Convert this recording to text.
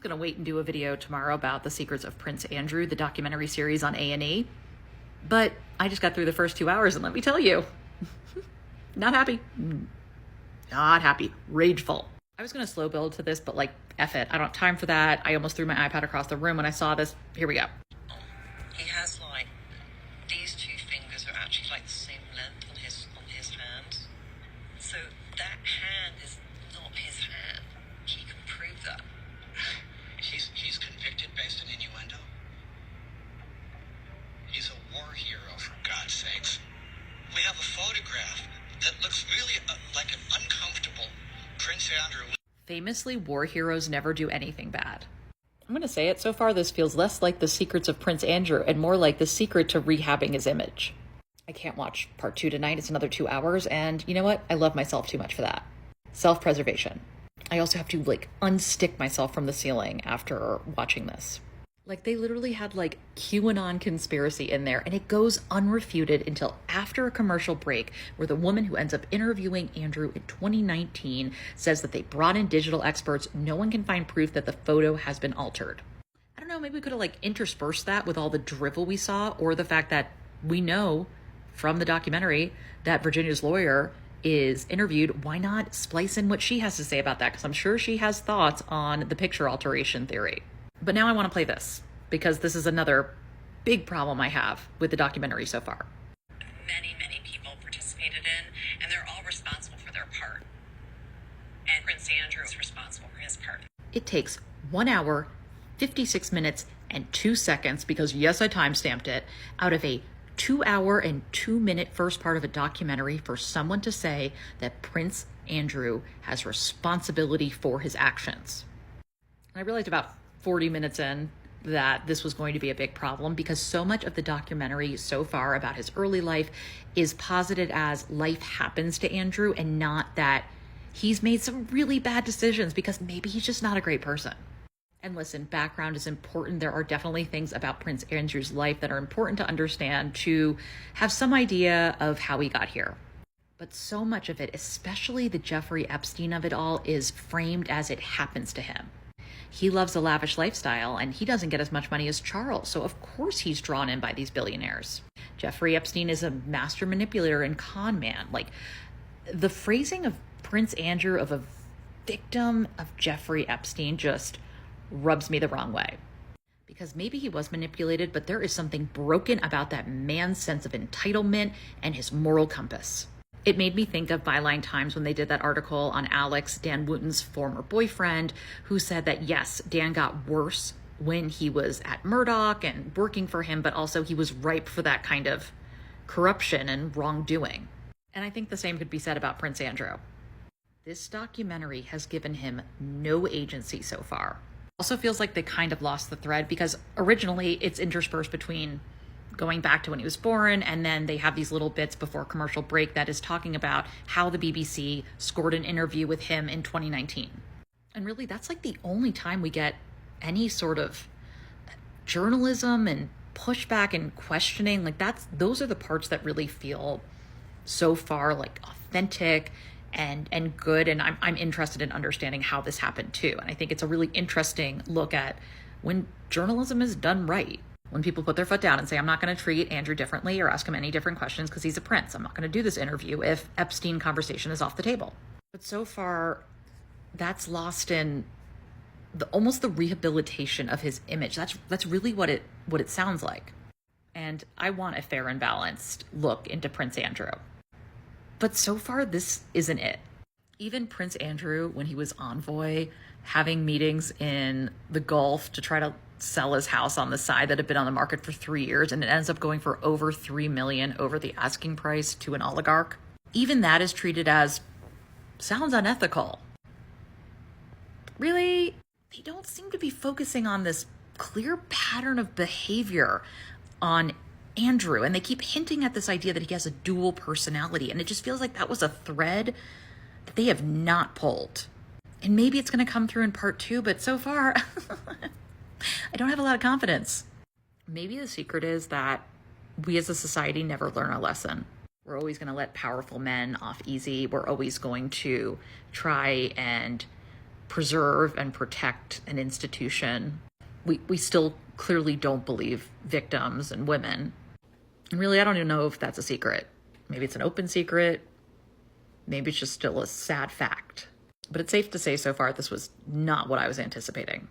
was going to wait and do a video tomorrow about The Secrets of Prince Andrew, the documentary series on A&E, but I just got through the first 2 hours, and let me tell you, not happy. Not happy. Rageful. I was going to slow build to this, but like, F it. I don't have time for that. I almost threw my iPad across the room when I saw this. Here we go. He has like, these two fingers are actually like the same length on his hand. So that hand is not his hand. He can prove that. He's convicted based on innuendo? He's a war hero, for God's sakes. We have a photograph that looks really like an uncomfortable Prince Andrew. Famously, war heroes never do anything bad. I'm going to say it, so far this feels less like The Secrets of Prince Andrew and more like the secret to rehabbing his image. I can't watch part 2 tonight. It's another 2 hours, and you know what? I love myself too much for that. Self-preservation. I also have to unstick myself from the ceiling after watching this. They literally had QAnon conspiracy in there, and it goes unrefuted until after a commercial break where the woman who ends up interviewing Andrew in 2019 says that they brought in digital experts. No one can find proof that the photo has been altered. I don't know, maybe we could have interspersed that with all the drivel we saw, or the fact that we know from the documentary that Virginia's lawyer is interviewed. Why not splice in what she has to say about that? Because I'm sure she has thoughts on the picture alteration theory. But now I want to play this, because this is another big problem I have with the documentary so far. Many people participated in, and they're all responsible for their part. And Prince Andrew is responsible for his part. It takes 1 hour, 56 minutes, and 2 seconds, because yes, I timestamped it, out of a 2 hour and 2 minute first part of a documentary for someone to say that Prince Andrew has responsibility for his actions. And I realized about 40 minutes in that this was going to be a big problem, because so much of the documentary so far about his early life is posited as life happens to Andrew, and not that he's made some really bad decisions, because maybe he's just not a great person. And listen, background is important. There are definitely things about Prince Andrew's life that are important to understand, to have some idea of how he got here. But so much of it, especially the Jeffrey Epstein of it all, is framed as it happens to him. He loves a lavish lifestyle, and he doesn't get as much money as Charles, so of course he's drawn in by these billionaires. Jeffrey Epstein is a master manipulator and con man. The phrasing of Prince Andrew of a victim of Jeffrey Epstein just rubs me the wrong way. Because maybe he was manipulated, but there is something broken about that man's sense of entitlement and his moral compass. It made me think of Byline Times when they did that article on Alex, Dan Wooten's former boyfriend, who said that yes, Dan got worse when he was at Murdoch and working for him, but also he was ripe for that kind of corruption and wrongdoing. And I think the same could be said about Prince Andrew. This documentary has given him no agency so far. Also feels like they kind of lost the thread, because originally it's interspersed between going back to when he was born, and then they have these little bits before commercial break that is talking about how the BBC scored an interview with him in 2019. And really, that's the only time we get any sort of journalism and pushback and questioning. Those are the parts that really feel so far authentic and good. And I'm interested in understanding how this happened too. And I think it's a really interesting look at when journalism is done right. When people put their foot down and say, I'm not going to treat Andrew differently or ask him any different questions because he's a prince. I'm not going to do this interview if Epstein conversation is off the table. But so far, that's lost in almost the rehabilitation of his image. That's really what it sounds like. And I want a fair and balanced look into Prince Andrew. But so far, this isn't it. Even Prince Andrew, when he was envoy, having meetings in the Gulf to try to sell his house on the side that had been on the market for 3 years, and it ends up going for over $3 million over the asking price to an oligarch. Even that is treated as sounds unethical. Really, they don't seem to be focusing on this clear pattern of behavior on Andrew, and they keep hinting at this idea that he has a dual personality, and it just feels like that was a thread that they have not pulled. And maybe it's going to come through in part 2, but so far I don't have a lot of confidence. Maybe the secret is that we as a society never learn a lesson. We're always going to let powerful men off easy. We're always going to try and preserve and protect an institution. We still clearly don't believe victims and women. And really, I don't even know if that's a secret. Maybe it's an open secret. Maybe it's just still a sad fact. But it's safe to say so far this was not what I was anticipating.